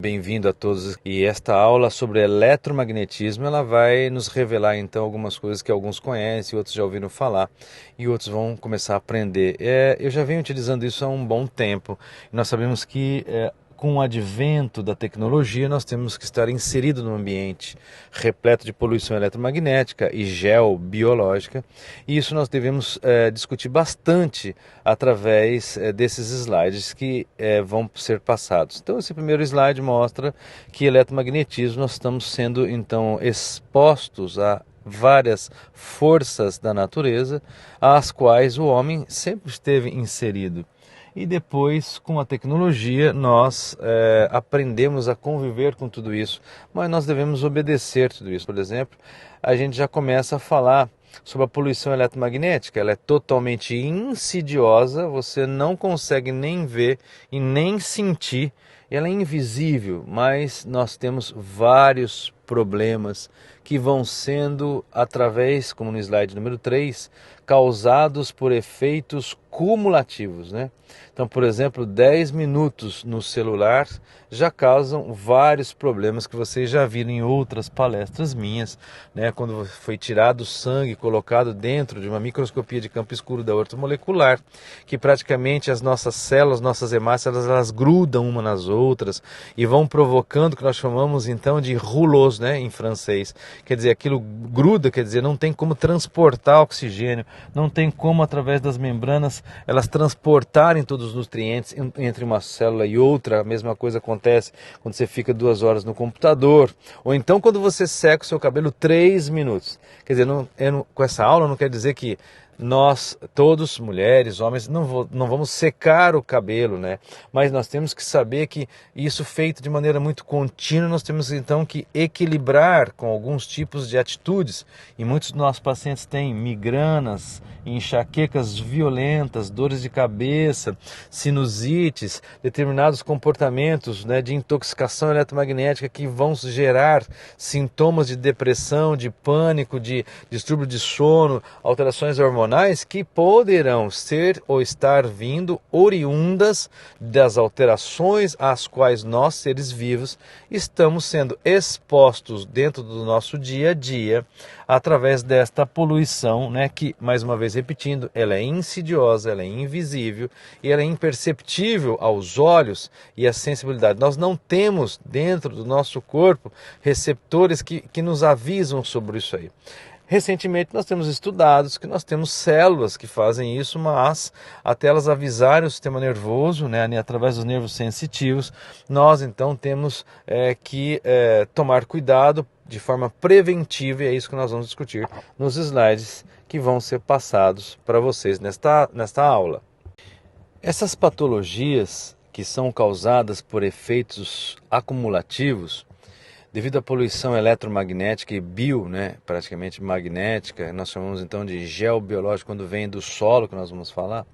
Bem-vindo a todos. E esta aula sobre eletromagnetismo, ela vai nos revelar então algumas coisas que alguns conhecem, outros já ouviram falar e outros vão começar a aprender. Eu já venho utilizando isso há um bom tempo. Nós sabemos que com o advento da tecnologia, nós temos que estar inserido num ambiente repleto de poluição eletromagnética e geobiológica, e isso nós devemos discutir bastante através desses slides que vão ser passados. Então, esse primeiro slide mostra que eletromagnetismo nós estamos sendo então expostos a várias forças da natureza, às quais o homem sempre esteve inserido. E depois, com a tecnologia, nós aprendemos a conviver com tudo isso, mas nós devemos obedecer tudo isso. Por exemplo, a gente já começa a falar sobre a poluição eletromagnética. Ela é totalmente insidiosa, você não consegue nem ver e nem sentir. Ela é invisível, mas nós temos vários problemas que vão sendo, através, como no slide número 3, causados por efeitos cumulativos, né? Então, por exemplo, 10 minutos no celular já causam vários problemas que vocês já viram em outras palestras minhas, né? Quando foi tirado o sangue, colocado dentro de uma microscopia de campo escuro da ortomolecular, que praticamente as nossas células, nossas hemácias, elas grudam uma nas outras e vão provocando o que nós chamamos então de rouleaux, né, em francês. Quer dizer, aquilo gruda, quer dizer, não tem como transportar oxigênio, não tem como, através das membranas, elas transportarem todos os nutrientes entre uma célula e outra. A mesma coisa acontece quando você fica 2 horas no computador, ou então quando você seca o seu cabelo 3 minutos. Quer dizer, com essa aula não quer dizer que nós, todos, mulheres, homens, não vamos secar o cabelo, né? Mas nós temos que saber que isso feito de maneira muito contínua, nós temos então que equilibrar com alguns tipos de atitudes. E muitos dos nossos pacientes têm migranas, enxaquecas violentas, dores de cabeça, sinusites, determinados comportamentos, né, de intoxicação eletromagnética que vão gerar sintomas de depressão, de pânico, de distúrbio de sono, alterações hormonais, que poderão ser ou estar vindo oriundas das alterações às quais nós, seres vivos, estamos sendo expostos dentro do nosso dia a dia através desta poluição, né, que, mais uma vez repetindo, ela é insidiosa, ela é invisível e ela é imperceptível aos olhos e à sensibilidade. Nós não temos dentro do nosso corpo receptores que nos avisam sobre isso aí. Recentemente nós temos estudados que nós temos células que fazem isso, mas até elas avisarem o sistema nervoso, né, através dos nervos sensitivos, nós então temos que tomar cuidado de forma preventiva, e é isso que nós vamos discutir nos slides que vão ser passados para vocês nesta aula. Essas patologias que são causadas por efeitos acumulativos, devido à poluição eletromagnética e praticamente magnética, nós chamamos então de geobiológica, quando vem do solo, que nós vamos falar,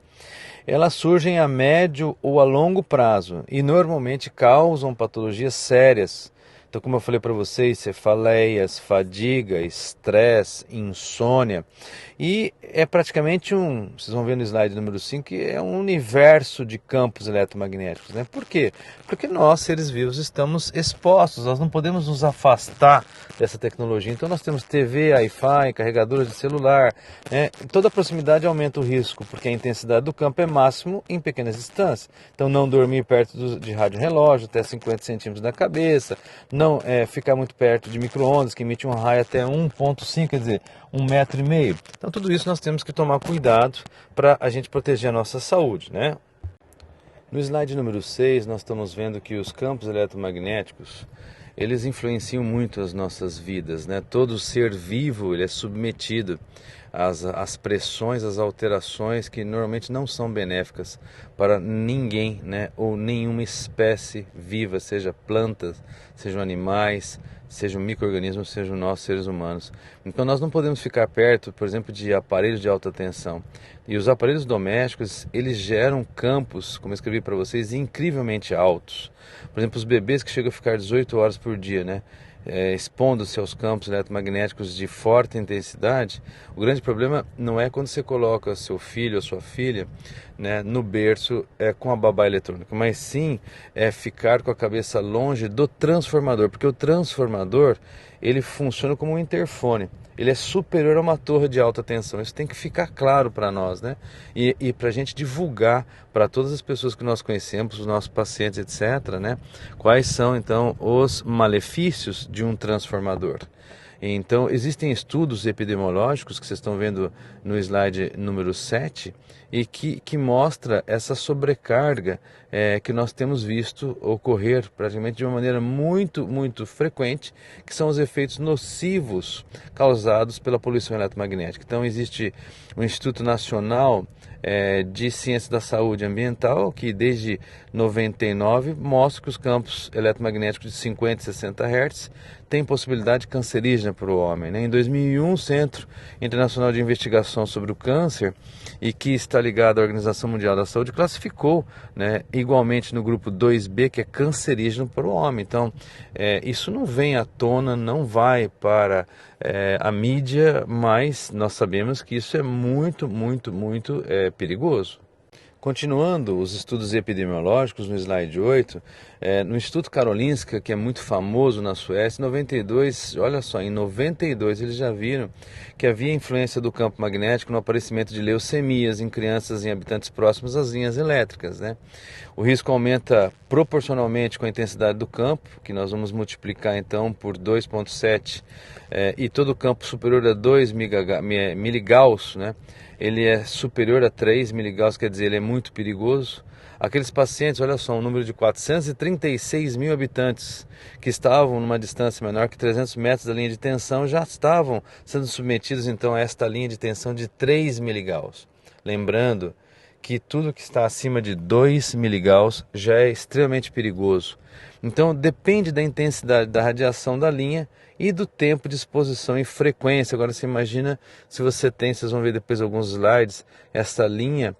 elas surgem a médio ou a longo prazo e normalmente causam patologias sérias. Então, como eu falei para vocês, cefaleias, fadiga, estresse, insônia. E é praticamente vocês vão ver no slide número 5, que é um universo de campos eletromagnéticos, né? Por quê? Porque nós, seres vivos, estamos expostos, nós não podemos nos afastar dessa tecnologia. Então nós temos TV, Wi-Fi, carregadores de celular, né? Toda proximidade aumenta o risco, porque a intensidade do campo é máximo em pequenas distâncias. Então não dormir perto de rádio relógio, até 50 centímetros da cabeça, não ficar muito perto de micro-ondas, que emite um raio até 1,5, quer dizer, 1,5 metro. Então tudo isso nós temos que tomar cuidado para a gente proteger a nossa saúde, né? No slide número 6, nós estamos vendo que os campos eletromagnéticos, eles influenciam muito as nossas vidas, né? Todo ser vivo ele é submetido às pressões, às alterações que normalmente não são benéficas para ninguém, né? Ou nenhuma espécie viva, seja plantas, sejam animais, sejam micro-organismos, sejam nós, seres humanos. Então nós não podemos ficar perto, por exemplo, de aparelhos de alta tensão. E os aparelhos domésticos, eles geram campos, como eu escrevi para vocês, incrivelmente altos. Por exemplo, os bebês que chegam a ficar 18 horas por dia, né? Expondo-se aos campos eletromagnéticos de forte intensidade, o grande problema não é quando você coloca seu filho ou sua filha né, no berço com a babá eletrônica, mas sim ficar com a cabeça longe do transformador, porque o transformador ele funciona como um interfone. Ele é superior a uma torre de alta tensão. Isso tem que ficar claro para nós, né? E para a gente divulgar para todas as pessoas que nós conhecemos, os nossos pacientes, etc., né? Quais são, então, os malefícios de um transformador. Então, existem estudos epidemiológicos que vocês estão vendo no slide número 7 e que mostra essa sobrecarga que nós temos visto ocorrer praticamente de uma maneira muito frequente, que são os efeitos nocivos causados pela poluição eletromagnética. Então, existe o Instituto Nacional de Ciências da Saúde Ambiental, que desde 99 mostra que os campos eletromagnéticos de 50 e 60 Hz têm possibilidade cancerígena para o homem, né? Em 2001, o Centro Internacional de Investigação sobre o Câncer, e que está ligado à Organização Mundial da Saúde, classificou, né, igualmente no grupo 2B, que é cancerígeno para o homem. Então, isso não vem à tona, não vai para a mídia, mas nós sabemos que isso é muito perigoso. Continuando os estudos epidemiológicos, no slide 8, no Instituto Karolinska, que é muito famoso na Suécia, em 92, olha só, em 92 eles já viram que havia influência do campo magnético no aparecimento de leucemias em crianças e em habitantes próximos às linhas elétricas, né? O risco aumenta proporcionalmente com a intensidade do campo, que nós vamos multiplicar então por 2,7, e todo o campo superior a 2 miligauss, né? Ele é superior a 3 miligauss, quer dizer, ele é muito perigoso. Aqueles pacientes, olha só, um número de 436 mil habitantes que estavam numa distância menor que 300 metros da linha de tensão já estavam sendo submetidos então a esta linha de tensão de 3 miligauss. Lembrando que tudo que está acima de 2 miligauss já é extremamente perigoso. Então depende da intensidade da radiação da linha e do tempo de exposição e frequência. Agora você imagina se você tem, vocês vão ver depois alguns slides, essa linha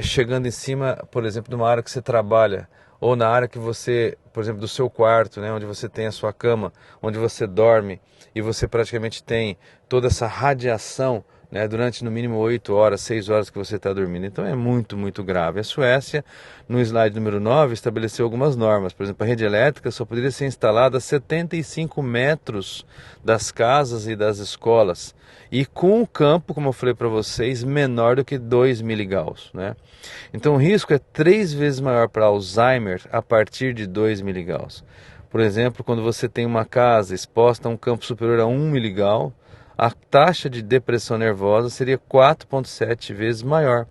chegando em cima, por exemplo, de uma área que você trabalha, ou na área que você, por exemplo, do seu quarto, né, onde você tem a sua cama, onde você dorme, e você praticamente tem toda essa radiação, né, durante no mínimo 8 horas, 6 horas que você está dormindo. Então é muito grave. A Suécia, no slide número 9, estabeleceu algumas normas. Por exemplo, a rede elétrica só poderia ser instalada a 75 metros das casas e das escolas. E com o campo, como eu falei para vocês, menor do que 2 miligauss, né? Então o risco é 3 vezes maior para Alzheimer a partir de 2 miligauss. Por exemplo, quando você tem uma casa exposta a um campo superior a 1 miligauss, a taxa de depressão nervosa seria 4,7 vezes maior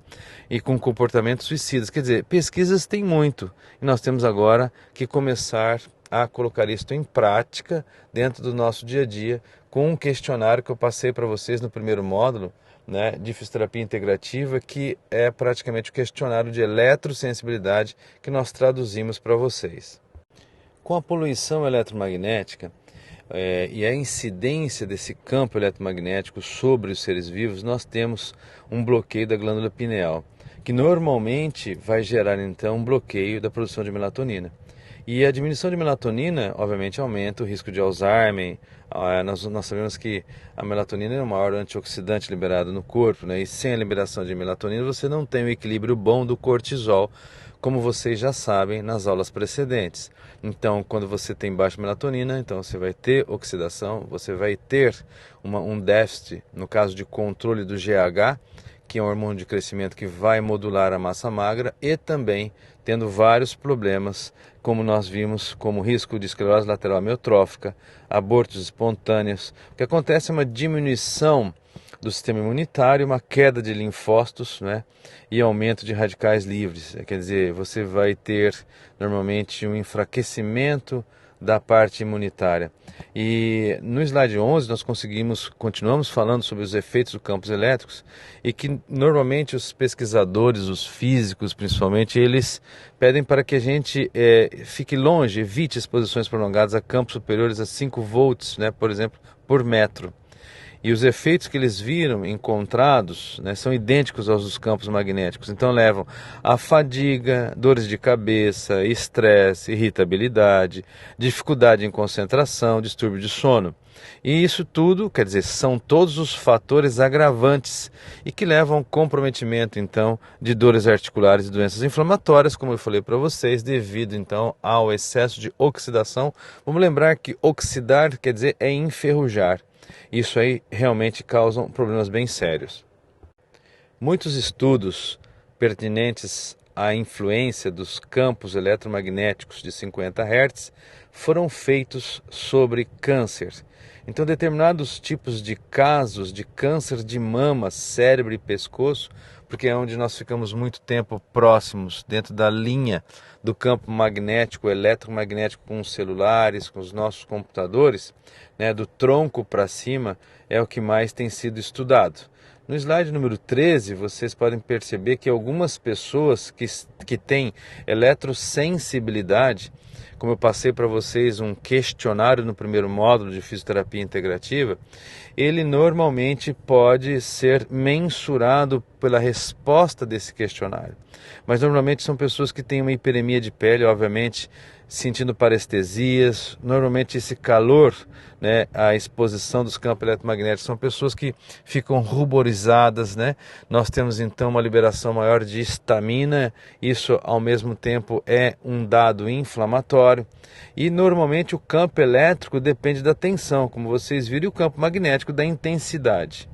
e com comportamentos suicidas. Quer dizer, pesquisas tem muito e nós temos agora que começar a colocar isto em prática dentro do nosso dia a dia com um questionário que eu passei para vocês no primeiro módulo, né, de fisioterapia integrativa, que é praticamente o questionário de eletrosensibilidade que nós traduzimos para vocês. Com a poluição eletromagnética, e a incidência desse campo eletromagnético sobre os seres vivos, nós temos um bloqueio da glândula pineal, que normalmente vai gerar então um bloqueio da produção de melatonina. E a diminuição de melatonina, obviamente, aumenta o risco de Alzheimer. Nós sabemos que a melatonina é o maior antioxidante liberado no corpo, né? E sem a liberação de melatonina você não tem o equilíbrio bom do cortisol, como vocês já sabem nas aulas precedentes. Então, quando você tem baixa melatonina, então você vai ter oxidação, você vai ter um déficit, no caso de controle do GH, que é um hormônio de crescimento que vai modular a massa magra, e também tendo vários problemas, como nós vimos, como risco de esclerose lateral amiotrófica, abortos espontâneos. O que acontece é uma diminuição do sistema imunitário, uma queda de linfócitos, né, e aumento de radicais livres. Quer dizer, você vai ter normalmente um enfraquecimento da parte imunitária. E no slide 11 nós continuamos falando sobre os efeitos dos campos elétricos, e que normalmente os pesquisadores, os físicos principalmente, eles pedem para que a gente fique longe, evite exposições prolongadas a campos superiores a 5 volts, né, por exemplo, por metro. E os efeitos que eles viram encontrados, né, são idênticos aos dos campos magnéticos. Então levam a fadiga, dores de cabeça, estresse, irritabilidade, dificuldade em concentração, distúrbio de sono. E isso tudo, quer dizer, são todos os fatores agravantes e que levam ao comprometimento, então, de dores articulares e doenças inflamatórias, como eu falei para vocês, devido, então, ao excesso de oxidação. Vamos lembrar que oxidar quer dizer é enferrujar. Isso aí realmente causa problemas bem sérios. Muitos estudos pertinentes à influência dos campos eletromagnéticos de 50 Hz foram feitos sobre câncer. Então, determinados tipos de casos de câncer de mama, cérebro e pescoço, porque é onde nós ficamos muito tempo próximos, dentro da linha do campo magnético, eletromagnético com os celulares, com os nossos computadores, né, do tronco para cima, é o que mais tem sido estudado. No slide número 13, vocês podem perceber que algumas pessoas que têm eletrosensibilidade, como eu passei para vocês um questionário no primeiro módulo de fisioterapia integrativa, ele normalmente pode ser mensurado pela resposta desse questionário. Mas normalmente são pessoas que têm uma hiperemia de pele, obviamente, sentindo parestesias, normalmente esse calor, né, a exposição dos campos eletromagnéticos, são pessoas que ficam ruborizadas, né? Nós temos então uma liberação maior de histamina, isso ao mesmo tempo é um dado inflamatório, e normalmente o campo elétrico depende da tensão, como vocês viram, e o campo magnético da intensidade.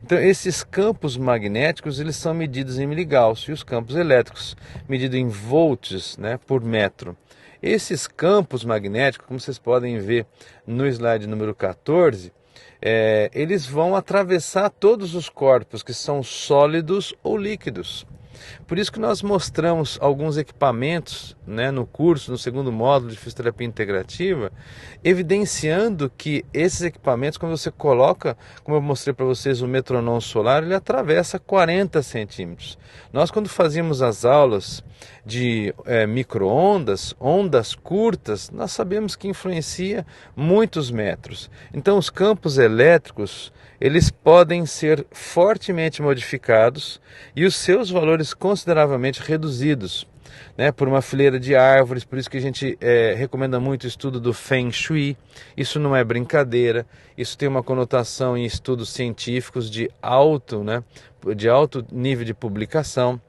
Então, esses campos magnéticos, eles são medidos em miligauss, e os campos elétricos medidos em volts, né, por metro. Esses campos magnéticos, como vocês podem ver no slide número 14, eles vão atravessar todos os corpos que são sólidos ou líquidos. Por isso que nós mostramos alguns equipamentos, né, no curso, no segundo módulo de fisioterapia integrativa, evidenciando que esses equipamentos, quando você coloca, como eu mostrei para vocês, o metronom solar, ele atravessa 40 centímetros. Nós, quando fazíamos as aulas de micro-ondas, ondas curtas, nós sabemos que influencia muitos metros. Então, os campos elétricos, eles podem ser fortemente modificados e os seus valores consideravelmente reduzidos, né, por uma fileira de árvores. Por isso que a gente recomenda muito o estudo do Feng Shui. Isso não é brincadeira, isso tem uma conotação em estudos científicos de alto nível de publicação.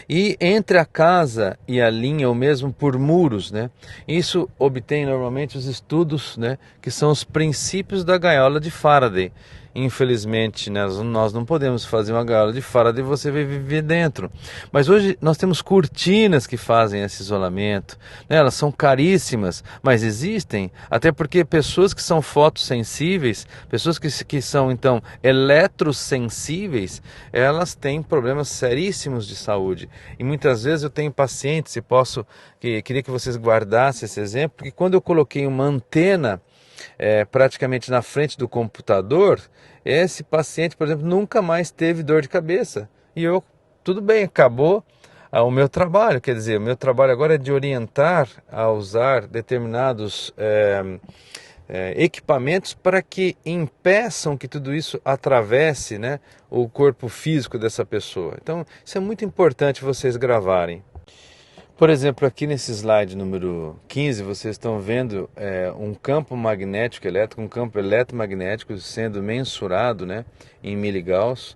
E entre a casa e a linha, ou mesmo por muros, né? Isso obtém normalmente os estudos, né, que são os princípios da gaiola de Faraday. Infelizmente, né, nós não podemos fazer uma gaiola de Faraday e você vai viver dentro. Mas hoje nós temos cortinas que fazem esse isolamento, né? Elas são caríssimas, mas existem, até porque pessoas que são fotossensíveis, pessoas que são então eletrossensíveis, elas têm problemas seríssimos de saúde. E muitas vezes eu tenho pacientes, queria que vocês guardassem esse exemplo, porque quando eu coloquei uma antena praticamente na frente do computador, esse paciente, por exemplo, nunca mais teve dor de cabeça. E tudo bem, acabou o meu trabalho. Quer dizer, o meu trabalho agora é de orientar a usar determinados equipamentos para que impeçam que tudo isso atravesse, né, o corpo físico dessa pessoa. Então, isso é muito importante vocês gravarem. Por exemplo, aqui nesse slide número 15, vocês estão vendo um campo magnético elétrico, um campo eletromagnético sendo mensurado, né, em miligauss.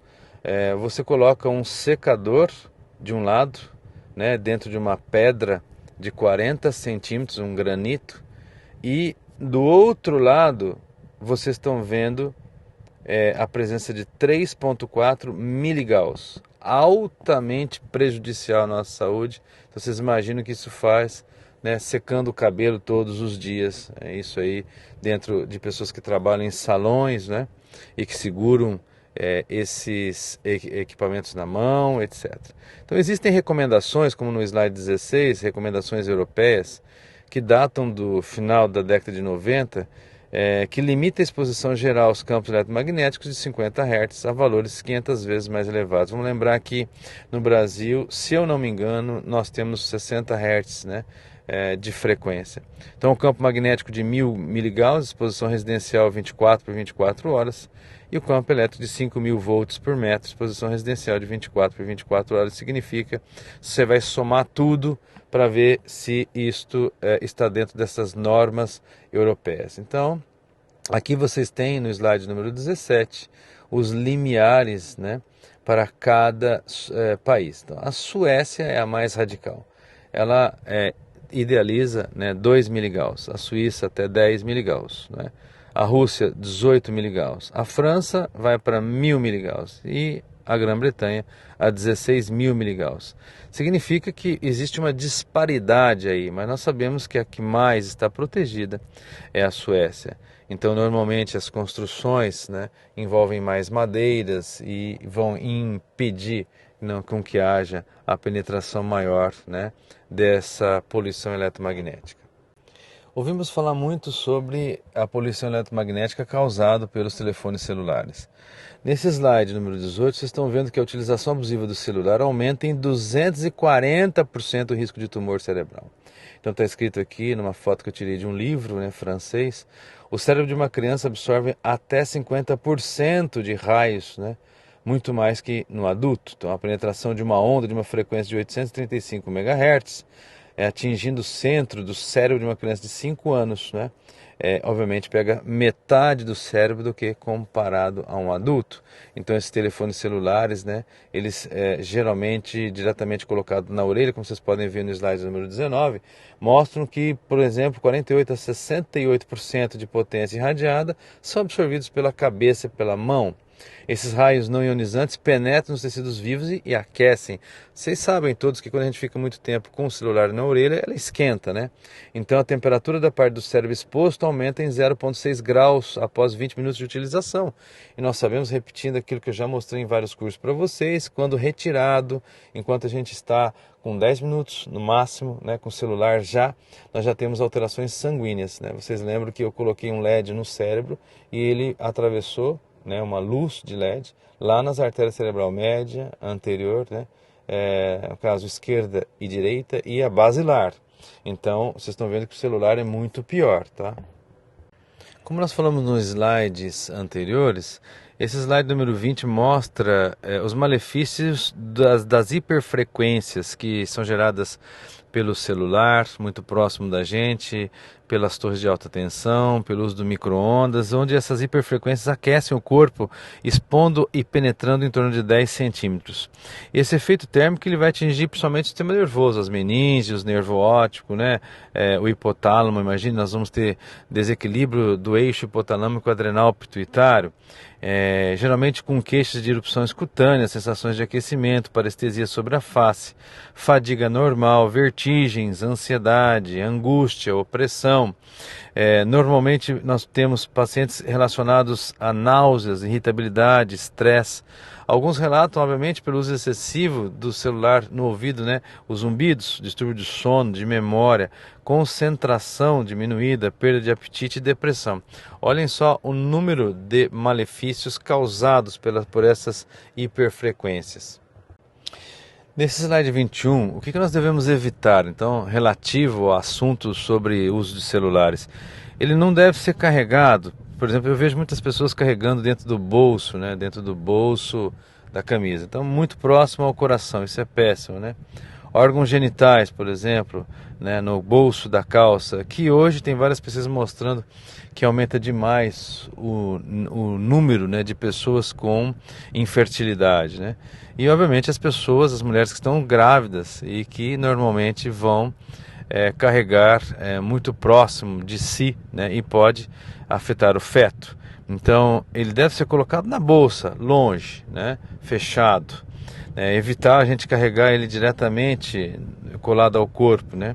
Você coloca um secador de um lado, né, dentro de uma pedra de 40 centímetros, um granito, e do outro lado vocês estão vendo a presença de 3,4 miligauss, altamente prejudicial à nossa saúde. Então vocês imaginam que isso faz, né, secando o cabelo todos os dias. É isso aí, dentro de pessoas que trabalham em salões, né, e que seguram esses equipamentos na mão, etc. Então existem recomendações, como no slide 16, recomendações europeias, que datam do final da década de 90, que limita a exposição geral aos campos eletromagnéticos de 50 Hz a valores 500 vezes mais elevados. Vamos lembrar que no Brasil, se eu não me engano, nós temos 60 Hz, né, de frequência. Então, o campo magnético de 1000 miligauss, exposição residencial 24 por 24 horas, e o campo elétrico de 5.000 volts por metro, exposição residencial de 24 por 24 horas, significa você vai somar tudo para ver se isto está dentro dessas normas europeias. Então, aqui vocês têm no slide número 17 os limiares, né, para cada país. Então, a Suécia é a mais radical. Ela idealiza, né, 2 miligauss, a Suíça até 10 miligauss, né? A Rússia 18 miligauss, a França vai para 1000 miligauss e a Grã-Bretanha a 16.000 miligauss. Significa que existe uma disparidade aí, mas nós sabemos que a que mais está protegida é a Suécia. Então, normalmente as construções, né, envolvem mais madeiras e vão impedir com que haja a penetração maior, né, dessa poluição eletromagnética. Ouvimos falar muito sobre a poluição eletromagnética causada pelos telefones celulares. Nesse slide número 18, vocês estão vendo que a utilização abusiva do celular aumenta em 240% o risco de tumor cerebral. Então está escrito aqui, numa foto que eu tirei de um livro, né, francês, o cérebro de uma criança absorve até 50% de raios, né, muito mais que no adulto. Então a penetração de uma onda de uma frequência de 835 MHz, atingindo o centro do cérebro de uma criança de 5 anos, né? Obviamente pega metade do cérebro do que comparado a um adulto. Então esses telefones celulares, né, eles geralmente diretamente colocados na orelha, como vocês podem ver no slide número 19, mostram que, por exemplo, 48 a 68% de potência irradiada são absorvidos pela cabeça e pela mão. Esses raios não ionizantes penetram nos tecidos vivos e aquecem. Vocês sabem todos que quando a gente fica muito tempo com o celular na orelha, ela esquenta, né? Então a temperatura da parte do cérebro exposto aumenta em 0,6 graus após 20 minutos de utilização. E nós sabemos, repetindo aquilo que eu já mostrei em vários cursos para vocês, quando retirado, enquanto a gente está com 10 minutos no máximo, né, com o celular nós já temos alterações sanguíneas, né? Vocês lembram que eu coloquei um LED no cérebro e ele atravessou, né, uma luz de LED lá nas artérias cerebral média, anterior, né, no caso esquerda e direita, e a basilar. Então vocês estão vendo que o celular é muito pior, tá? Como nós falamos nos slides anteriores, esse slide número 20 mostra os malefícios das hiperfrequências que são geradas pelo celular, muito próximo da gente, pelas torres de alta tensão, pelo uso do micro-ondas, onde essas hiperfrequências aquecem o corpo, expondo e penetrando em torno de 10 centímetros. Esse efeito térmico ele vai atingir principalmente o sistema nervoso, as meninges, o nervo óptico, né? O hipotálamo. Imagine, nós vamos ter desequilíbrio do eixo hipotalâmico adrenal pituitário. Geralmente com queixas de erupções cutâneas, sensações de aquecimento, parestesia sobre a face, fadiga normal, vertigens, ansiedade, angústia, opressão. Normalmente nós temos pacientes relacionados a náuseas, irritabilidade, estresse. Alguns relatam, obviamente, pelo uso excessivo do celular no ouvido, né, os zumbidos, distúrbio de sono, de memória, concentração diminuída, perda de apetite e depressão. Olhem só o número de malefícios causados por essas hiperfrequências. Nesse slide 21, o que nós devemos evitar, então, relativo ao assunto sobre o uso de celulares? Ele não deve ser carregado. Por exemplo, eu vejo muitas pessoas carregando dentro do bolso, né, dentro do bolso da camisa. Então, muito próximo ao coração, isso é péssimo, né? Órgãos genitais, por exemplo, né, no bolso da calça, que hoje tem várias pesquisas mostrando que aumenta demais o número, né, de pessoas com infertilidade, né? E obviamente as mulheres que estão grávidas e que normalmente vão carregar muito próximo de si, né, e pode afetar o feto. Então ele deve ser colocado na bolsa, longe, né, fechado. Evitar a gente carregar ele diretamente colado ao corpo, né?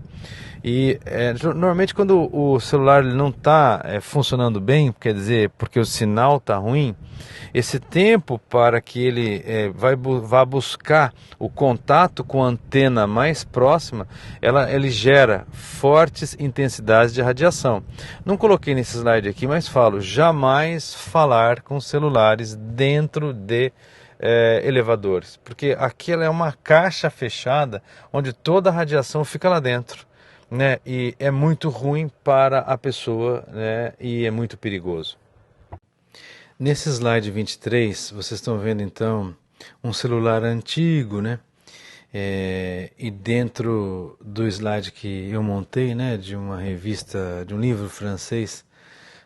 E normalmente quando o celular ele não está funcionando bem, quer dizer, porque o sinal está ruim, esse tempo para que ele vá buscar o contato com a antena mais próxima, ele gera fortes intensidades de radiação. Não coloquei nesse slide aqui, mas falo, jamais falar com celulares dentro de elevadores, porque aquela é uma caixa fechada onde toda a radiação fica lá dentro. né? E é muito ruim para a pessoa, né? E é muito perigoso. Nesse slide 23, vocês estão vendo então um celular antigo, né? E dentro do slide que eu montei, né, de uma revista, de um livro francês,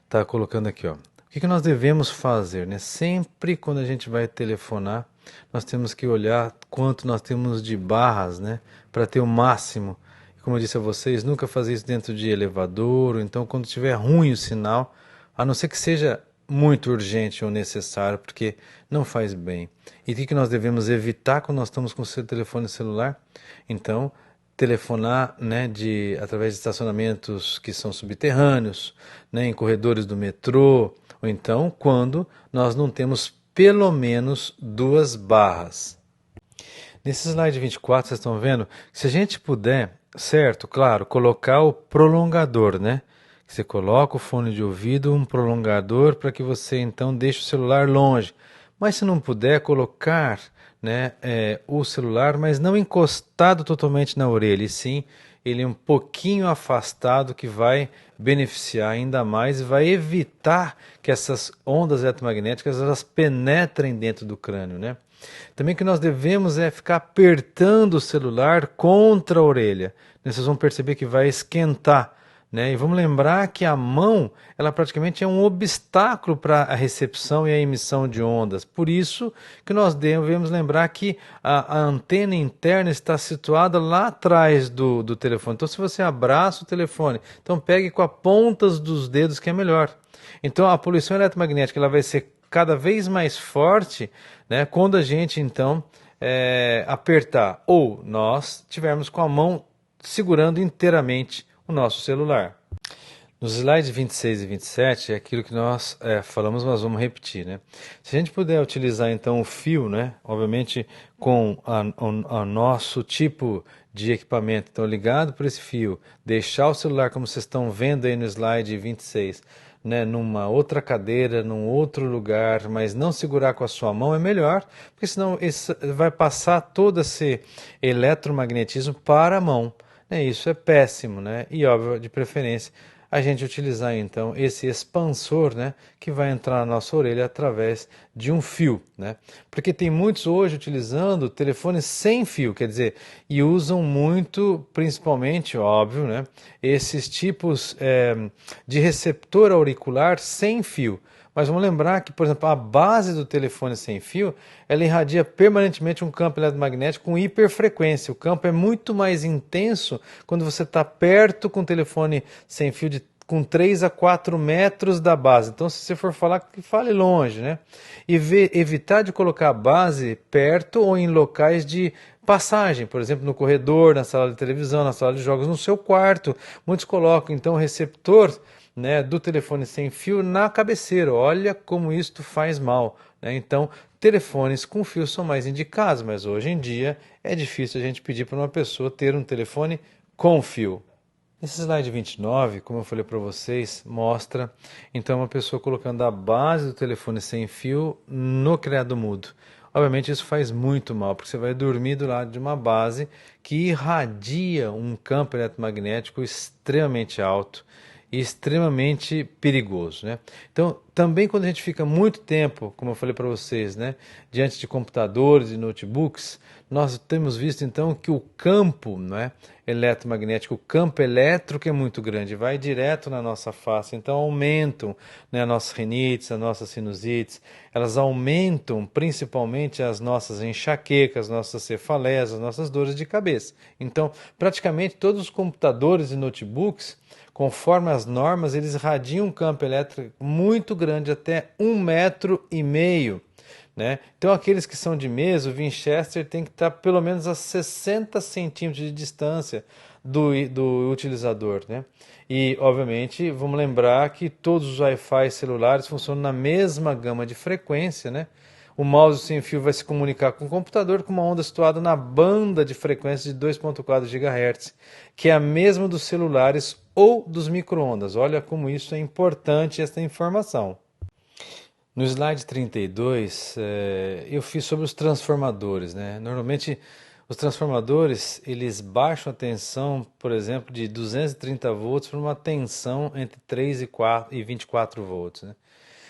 está colocando aqui, ó. O que nós devemos fazer, né? Sempre quando a gente vai telefonar, nós temos que olhar quanto nós temos de barras, né, para ter o máximo. Como eu disse a vocês, nunca fazer isso dentro de elevador, ou então quando estiver ruim o sinal, a não ser que seja muito urgente ou necessário, porque não faz bem. E o que nós devemos evitar quando nós estamos com o seu telefone celular? Então, telefonar, né, através de estacionamentos que são subterrâneos, né, em corredores do metrô, ou então quando nós não temos pelo menos duas barras. Nesse slide 24, vocês estão vendo que se a gente puder, certo, claro, colocar o prolongador, né? Você coloca o fone de ouvido, um prolongador para que você então deixe o celular longe. Mas se não puder, colocar, né, o celular, mas não encostado totalmente na orelha, e sim ele um pouquinho afastado, que vai beneficiar ainda mais e vai evitar que essas ondas eletromagnéticas elas penetrem dentro do crânio, né? Também o que nós devemos é ficar apertando o celular contra a orelha. Vocês vão perceber que vai esquentar, né? E vamos lembrar que a mão, ela praticamente é um obstáculo para a recepção e a emissão de ondas. Por isso que nós devemos lembrar que a antena interna está situada lá atrás do telefone. Então, se você abraça o telefone, então pegue com a pontas dos dedos que é melhor. Então, a poluição eletromagnética ela vai ser cada vez mais forte, né, quando a gente então apertar ou nós tivermos com a mão segurando inteiramente o nosso celular. Nos slides 26 e 27 é aquilo que nós falamos, mas vamos repetir, né? Se a gente puder utilizar então o fio, né? Obviamente com o nosso tipo de equipamento, então ligado por esse fio, deixar o celular como vocês estão vendo aí no slide 26, né, numa outra cadeira, num outro lugar, mas não segurar com a sua mão é melhor, porque senão vai passar todo esse eletromagnetismo para a mão. Isso é péssimo, né? E óbvio, de preferência, a gente utilizar então esse expansor, né, que vai entrar na nossa orelha através de um fio, né? Porque tem muitos hoje utilizando telefones sem fio, quer dizer, e usam muito, principalmente, óbvio, né, esses tipos de receptor auricular sem fio. Mas vamos lembrar que, por exemplo, a base do telefone sem fio, ela irradia permanentemente um campo eletromagnético com hiperfrequência. O campo é muito mais intenso quando você está perto com o telefone sem fio com 3 a 4 metros da base. Então, se você for falar, fale longe, né? E evitar de colocar a base perto ou em locais de passagem, por exemplo, no corredor, na sala de televisão, na sala de jogos, no seu quarto. Muitos colocam, então, o receptor, né, do telefone sem fio na cabeceira. Olha como isto faz mal, né? Então, telefones com fio são mais indicados, mas hoje em dia é difícil a gente pedir para uma pessoa ter um telefone com fio. Esse slide 29, como eu falei para vocês, mostra então uma pessoa colocando a base do telefone sem fio no criado mudo. Obviamente isso faz muito mal, porque você vai dormir do lado de uma base que irradia um campo eletromagnético extremamente alto e extremamente perigoso, né? Então, também quando a gente fica muito tempo, como eu falei para vocês, né, diante de computadores e notebooks, nós temos visto então que o campo, né, eletromagnético, o campo elétrico é muito grande, vai direto na nossa face, então aumentam, né, as nossas rinites, as nossas sinusites, elas aumentam principalmente as nossas enxaquecas, as nossas cefaleias, as nossas dores de cabeça. Então, praticamente todos os computadores e notebooks, conforme as normas, eles irradiam um campo elétrico muito grande, até 1,5 m, né? Então, aqueles que são de mesa, o Winchester tem que estar pelo menos a 60 centímetros de distância do utilizador, né? E, obviamente, vamos lembrar que todos os Wi-Fi celulares funcionam na mesma gama de frequência, né? O mouse sem fio vai se comunicar com o computador com uma onda situada na banda de frequência de 2,4 GHz, que é a mesma dos celulares ou dos micro-ondas. Olha como isso é importante, esta informação. No slide 32, eu fiz sobre os transformadores, né? Normalmente Os transformadores, eles baixam a tensão, por exemplo, de 230 volts para uma tensão entre 3 e 24 volts, né?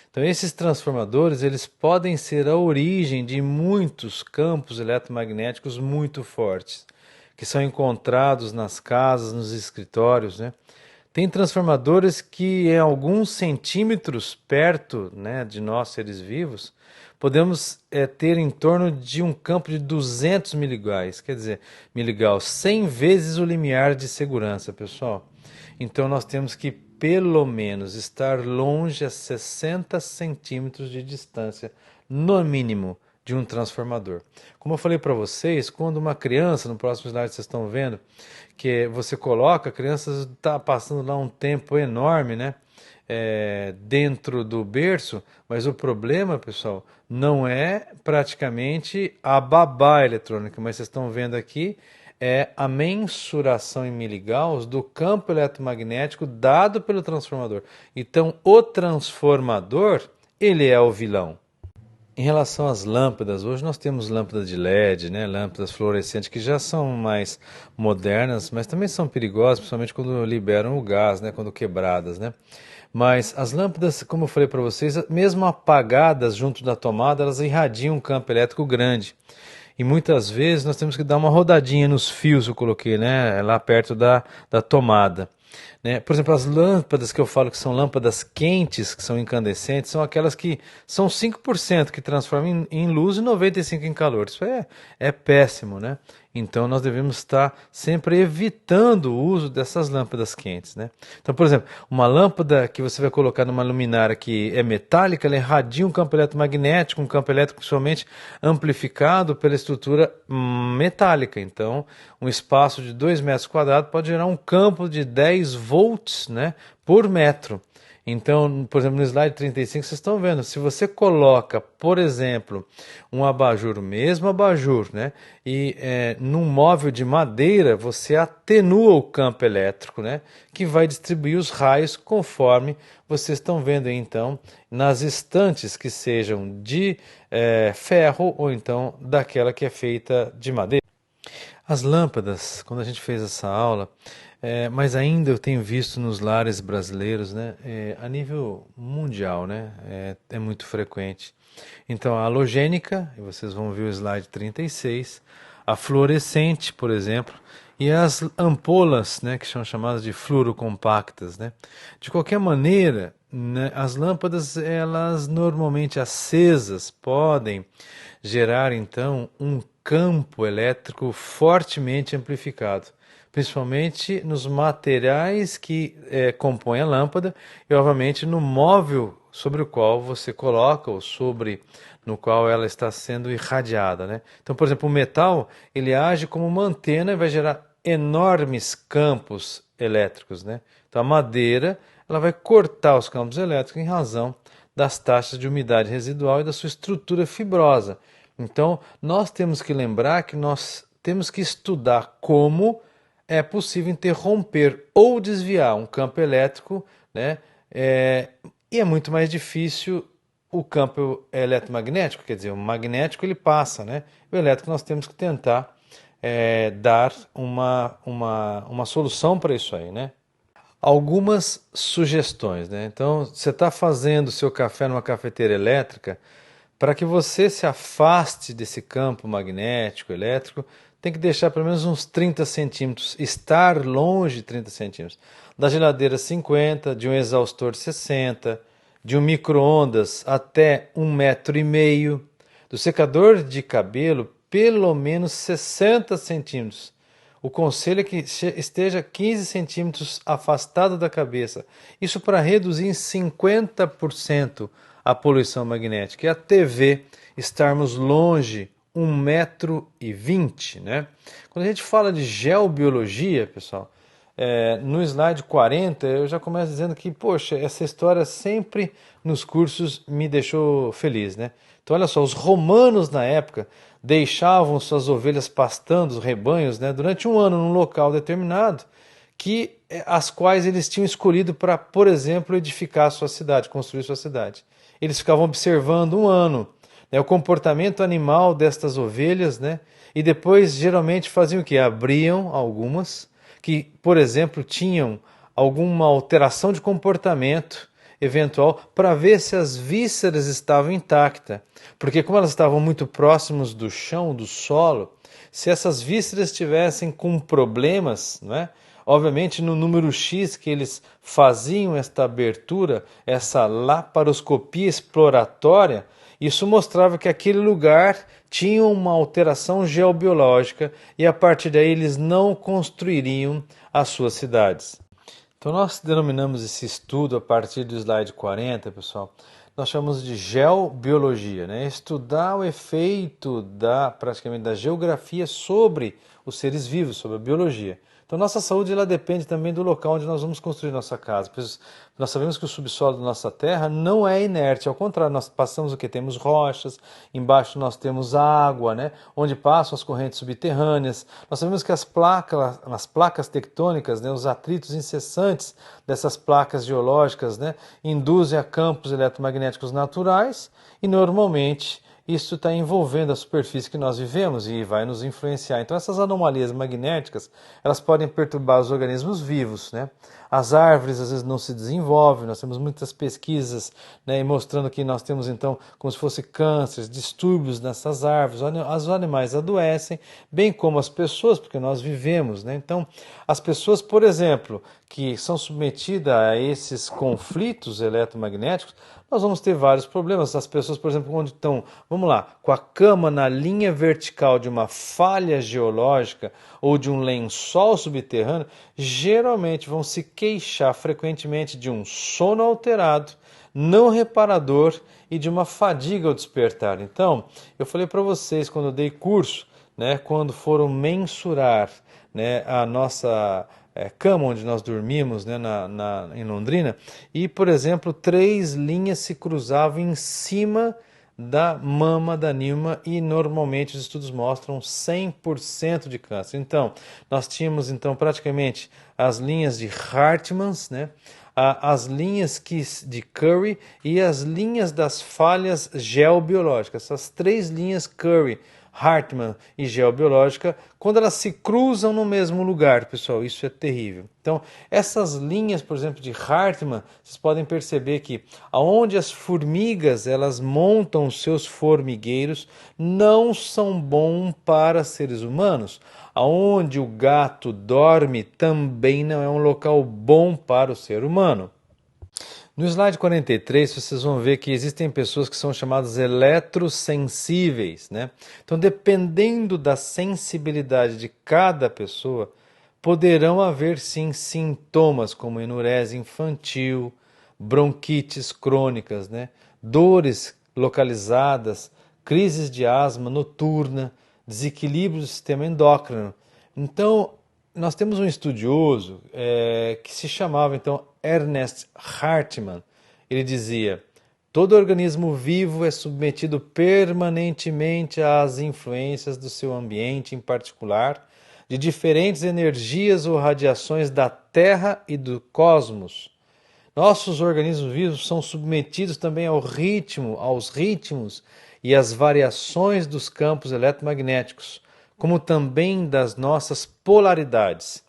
Então, esses transformadores, eles podem ser a origem de muitos campos eletromagnéticos muito fortes, que são encontrados nas casas, nos escritórios, né? Tem transformadores que em alguns centímetros perto, né, de nós seres vivos, podemos ter em torno de um campo de 200 miligauss, quer dizer, miligauss, 100 vezes o limiar de segurança, pessoal. Então nós temos que pelo menos estar longe a 60 centímetros de distância, no mínimo, de um transformador. Como eu falei para vocês, quando uma criança, no próximo slide vocês estão vendo, que você coloca, a criança está passando lá um tempo enorme, né? Dentro do berço, mas o problema, pessoal, não é praticamente a babá eletrônica, mas vocês estão vendo aqui é a mensuração em miligauss do campo eletromagnético dado pelo transformador. Então, o transformador, ele é o vilão. Em relação às lâmpadas, hoje nós temos lâmpadas de LED, né, lâmpadas fluorescentes que já são mais modernas, mas também são perigosas, principalmente quando liberam o gás, né, quando quebradas, né? Mas as lâmpadas, como eu falei para vocês, mesmo apagadas junto da tomada, elas irradiam um campo elétrico grande. E muitas vezes nós temos que dar uma rodadinha nos fios, eu coloquei, né, lá perto da tomada. Né? Por exemplo, as lâmpadas que eu falo que são lâmpadas quentes, que são incandescentes, são aquelas que são 5% que transformam em luz e 95% em calor. Isso é péssimo, né? Então nós devemos estar sempre evitando o uso dessas lâmpadas quentes, né? Então, por exemplo, uma lâmpada que você vai colocar numa luminária que é metálica, ela irradia um campo eletromagnético, um campo elétrico somente amplificado pela estrutura metálica. Então, um espaço de 2 metros quadrados pode gerar um campo de 10 volts, né, por metro. Então, por exemplo, no slide 35, vocês estão vendo, se você coloca, por exemplo, um abajur, o mesmo abajur, né, e num móvel de madeira, você atenua o campo elétrico, né, que vai distribuir os raios conforme vocês estão vendo aí, então, nas estantes que sejam de ferro ou então daquela que é feita de madeira. As lâmpadas, quando a gente fez essa aula, mas ainda eu tenho visto nos lares brasileiros, né, a nível mundial, né, é muito frequente. Então, a halogênica, e vocês vão ver o slide 36, a fluorescente, por exemplo, e as ampolas, né, que são chamadas de fluorocompactas, né. De qualquer maneira, né, as lâmpadas, elas normalmente acesas podem gerar então um campo elétrico fortemente amplificado, principalmente nos materiais que compõem a lâmpada e, obviamente, no móvel sobre o qual você coloca ou sobre no qual ela está sendo irradiada, né? Então, por exemplo, o metal ele age como uma antena e vai gerar enormes campos elétricos, né? Então, a madeira ela vai cortar os campos elétricos em razão das taxas de umidade residual e da sua estrutura fibrosa. Então, nós temos que lembrar que nós temos que estudar como é possível interromper ou desviar um campo elétrico, né? E é muito mais difícil o campo eletromagnético, quer dizer, o magnético ele passa, né? O elétrico nós temos que tentar dar uma solução para isso aí, né? Algumas sugestões, né? Então, você está fazendo seu café numa cafeteira elétrica, para que você se afaste desse campo magnético, elétrico, tem que deixar pelo menos uns 30 centímetros, estar longe de 30 centímetros. Da geladeira 50, de um exaustor 60, de um micro-ondas até 1,5 metro, do secador de cabelo pelo menos 60 centímetros. O conselho é que esteja 15 centímetros afastado da cabeça. Isso para reduzir em 50% a poluição magnética. E a TV, estarmos longe 1,20 m, né? Quando a gente fala de geobiologia, pessoal, no slide 40 eu já começo dizendo que, poxa, essa história sempre nos cursos me deixou feliz, né? Então olha só, os romanos na época deixavam suas ovelhas pastando, os rebanhos, né, durante um ano num local determinado, as quais eles tinham escolhido para, por exemplo, edificar a sua cidade, construir sua cidade. Eles ficavam observando um ano. o comportamento animal destas ovelhas, né? E depois geralmente faziam o quê? Abriam algumas que, por exemplo, tinham alguma alteração de comportamento eventual para ver se as vísceras estavam intactas. Porque como elas estavam muito próximos do chão, do solo, se essas vísceras estivessem com problemas, não é? Obviamente, no número X que eles faziam esta abertura, essa laparoscopia exploratória, isso mostrava que aquele lugar tinha uma alteração geobiológica e a partir daí eles não construiriam as suas cidades. Então nós denominamos esse estudo a partir do slide 40, pessoal, nós chamamos de geobiologia, né? Estudar o efeito praticamente da geografia sobre os seres vivos, sobre a biologia. Então nossa saúde ela depende também do local onde nós vamos construir nossa casa. Nós sabemos que o subsolo da nossa terra não é inerte, ao contrário, nós passamos o que? Temos rochas, embaixo nós temos água, né? Onde passam as correntes subterrâneas. Nós sabemos que as placas tectônicas, né? Os atritos incessantes dessas placas geológicas, né? Induzem a campos eletromagnéticos naturais e normalmente isso está envolvendo a superfície que nós vivemos e vai nos influenciar. Então essas anomalias magnéticas, elas podem perturbar os organismos vivos, né? As árvores às vezes não se desenvolvem, nós temos muitas pesquisas, né, mostrando que nós temos então como se fosse cânceres, distúrbios nessas árvores, os animais adoecem, bem como as pessoas, porque nós vivemos, né? Então as pessoas, por exemplo, que são submetidas a esses conflitos eletromagnéticos, nós vamos ter vários problemas. As pessoas, por exemplo, onde estão, vamos lá, com a cama na linha vertical de uma falha geológica ou de um lençol subterrâneo, geralmente vão se queixar frequentemente de um sono alterado, não reparador e de uma fadiga ao despertar. Então, eu falei para vocês quando eu dei curso, né, quando foram mensurar, né, a nossa cama onde nós dormimos, né, em Londrina, e, por exemplo, 3 linhas se cruzavam em cima da mama da Nilma e normalmente os estudos mostram 100% de câncer. Então, nós tínhamos então praticamente as linhas de Hartmanns, né, as linhas de Curry e as linhas das falhas geobiológicas. Essas 3 linhas Curry, Hartmann e geobiológica, quando elas se cruzam no mesmo lugar, pessoal, isso é terrível. Então, essas linhas, por exemplo, de Hartmann, vocês podem perceber que aonde as formigas elas montam os seus formigueiros não são bons para seres humanos. Aonde o gato dorme também não é um local bom para o ser humano. No slide 43, vocês vão ver que existem pessoas que são chamadas eletrossensíveis, né? Então, dependendo da sensibilidade de cada pessoa, poderão haver sim sintomas como enurese infantil, bronquites crônicas, né? Dores localizadas, crises de asma noturna, desequilíbrio do sistema endócrino. Então, nós temos um estudioso que se chamava então Ernest Hartmann. Ele dizia: todo organismo vivo é submetido permanentemente às influências do seu ambiente, em particular, de diferentes energias ou radiações da Terra e do cosmos. Nossos organismos vivos são submetidos também aos ritmos e às variações dos campos eletromagnéticos, como também das nossas polaridades.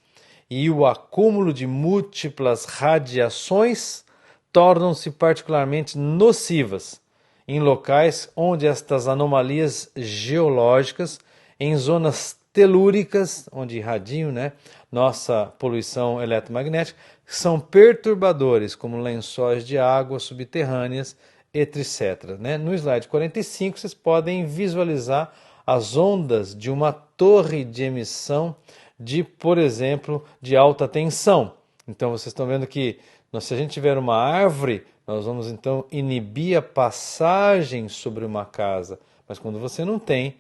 E o acúmulo de múltiplas radiações tornam-se particularmente nocivas em locais onde estas anomalias geológicas, em zonas telúricas, onde irradiam, né, nossa poluição eletromagnética, são perturbadores, como lençóis de água subterrâneas, etc. Né? No slide 45, vocês podem visualizar as ondas de uma torre de emissão de, por exemplo, de alta tensão. Então vocês estão vendo que se a gente tiver uma árvore, nós vamos então inibir a passagem sobre uma casa. Mas quando você não tem,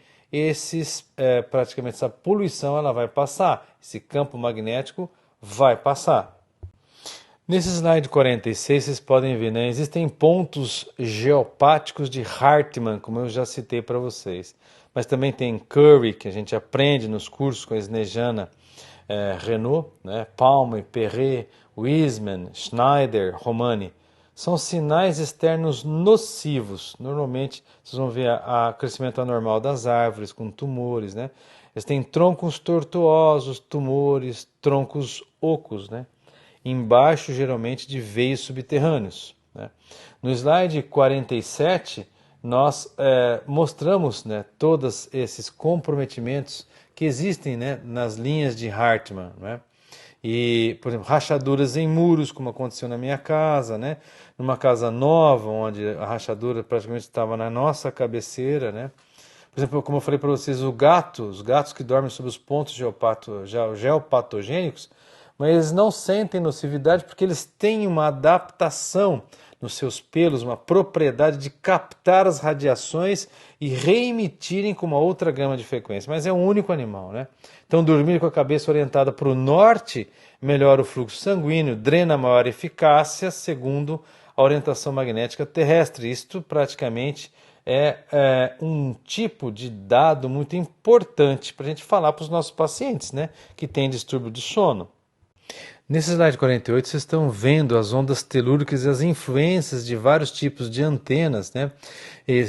praticamente essa poluição ela vai passar. Esse campo magnético vai passar. Nesse slide 46 vocês podem ver, né? Existem pontos geopáticos de Hartmann, como eu já citei para vocês. Mas também tem Curry, que a gente aprende nos cursos com a Snejana Renault, né? Palmer, Perret, Wiseman, Schneider, Romani. são sinais externos nocivos. Normalmente, vocês vão ver o crescimento anormal das árvores com tumores, né? Eles têm troncos tortuosos, tumores, troncos ocos, né? Embaixo, geralmente, de veios subterrâneos, né? No slide 47, nós mostramos, né, todos esses comprometimentos que existem, né, nas linhas de Hartmann, né? E, por exemplo, rachaduras em muros, como aconteceu na minha casa, né? Numa casa nova, onde a rachadura praticamente estava na nossa cabeceira, né? Por exemplo, como eu falei para vocês, os gatos que dormem sobre os pontos geopatogênicos, mas eles não sentem nocividade porque eles têm uma adaptação nos seus pelos, uma propriedade de captar as radiações e reemitirem com uma outra gama de frequência. Mas é um único animal, né? Então, dormir com a cabeça orientada para o norte melhora o fluxo sanguíneo, drena maior eficácia, segundo a orientação magnética terrestre. Isto praticamente um tipo de dado muito importante para a gente falar para os nossos pacientes, né, que têm distúrbio de sono. Nesse slide 48, vocês estão vendo as ondas telúricas e as influências de vários tipos de antenas, né,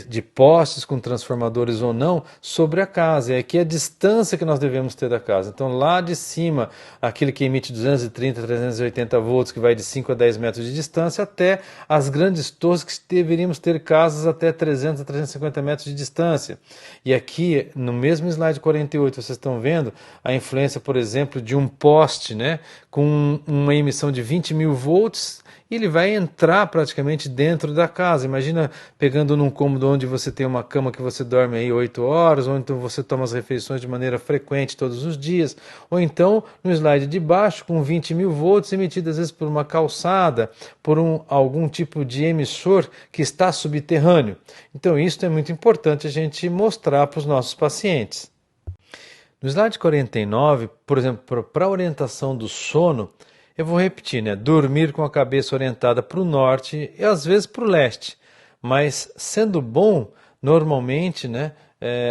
de postes com transformadores ou não, sobre a casa. E aqui é a distância que nós devemos ter da casa. Então, lá de cima, aquele que emite 230, 380 volts, que vai de 5 a 10 metros de distância, até as grandes torres que deveríamos ter casas até 300 a 350 metros de distância. E aqui, no mesmo slide 48, vocês estão vendo a influência, por exemplo, de um poste, né, com uma emissão de 20 mil volts, e ele vai entrar praticamente dentro da casa. Imagina pegando num cômodo onde você tem uma cama que você dorme aí 8 horas, ou então você toma as refeições de maneira frequente todos os dias, ou então no slide de baixo com 20 mil volts emitido às vezes por uma calçada, por algum tipo de emissor que está subterrâneo. Então isso é muito importante a gente mostrar para os nossos pacientes. No slide 49, por exemplo, para a orientação do sono, eu vou repetir, né? Dormir com a cabeça orientada para o norte e às vezes para o leste. Mas sendo bom, normalmente, né,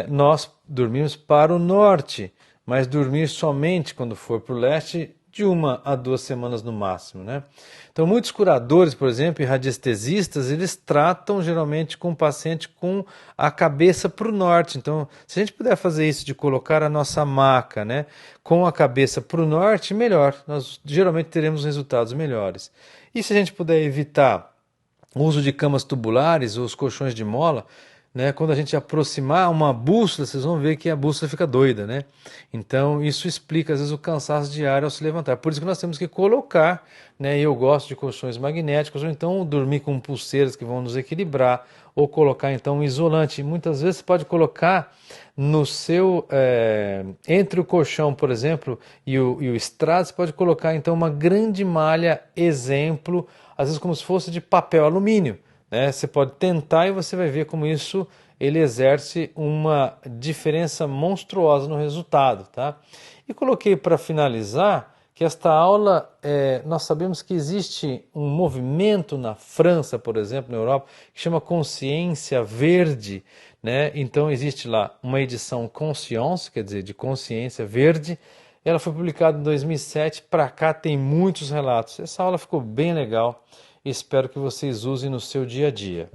nós dormimos para o norte, mas dormir somente quando for para o leste de 1 a 2 semanas no máximo, né? Então, muitos curadores, por exemplo, e radiestesistas, eles tratam geralmente com o paciente com a cabeça para o norte. Então, se a gente puder fazer isso de colocar a nossa maca, né, com a cabeça para o norte, melhor. Nós geralmente teremos resultados melhores. E se a gente puder evitar o uso de camas tubulares ou os colchões de mola, né, quando a gente aproximar uma bússola, vocês vão ver que a bússola fica doida, né? Então isso explica às vezes o cansaço diário ao se levantar. Por isso que nós temos que colocar, né? Eu gosto de colchões magnéticos, ou então dormir com pulseiras que vão nos equilibrar, ou colocar então um isolante. Muitas vezes você pode colocar no seu entre o colchão, por exemplo, e o estrado, você pode colocar então uma grande malha, exemplo, às vezes como se fosse de papel alumínio. Né? Você pode tentar e você vai ver como isso ele exerce uma diferença monstruosa no resultado. Tá? E coloquei para finalizar que esta aula, nós sabemos que existe um movimento na França, por exemplo, na Europa, que chama Consciência Verde. Né? Então existe lá uma edição Conscience, quer dizer, de consciência verde. Ela foi publicada em 2007, para cá tem muitos relatos. Essa aula ficou bem legal. Espero que vocês usem no seu dia a dia.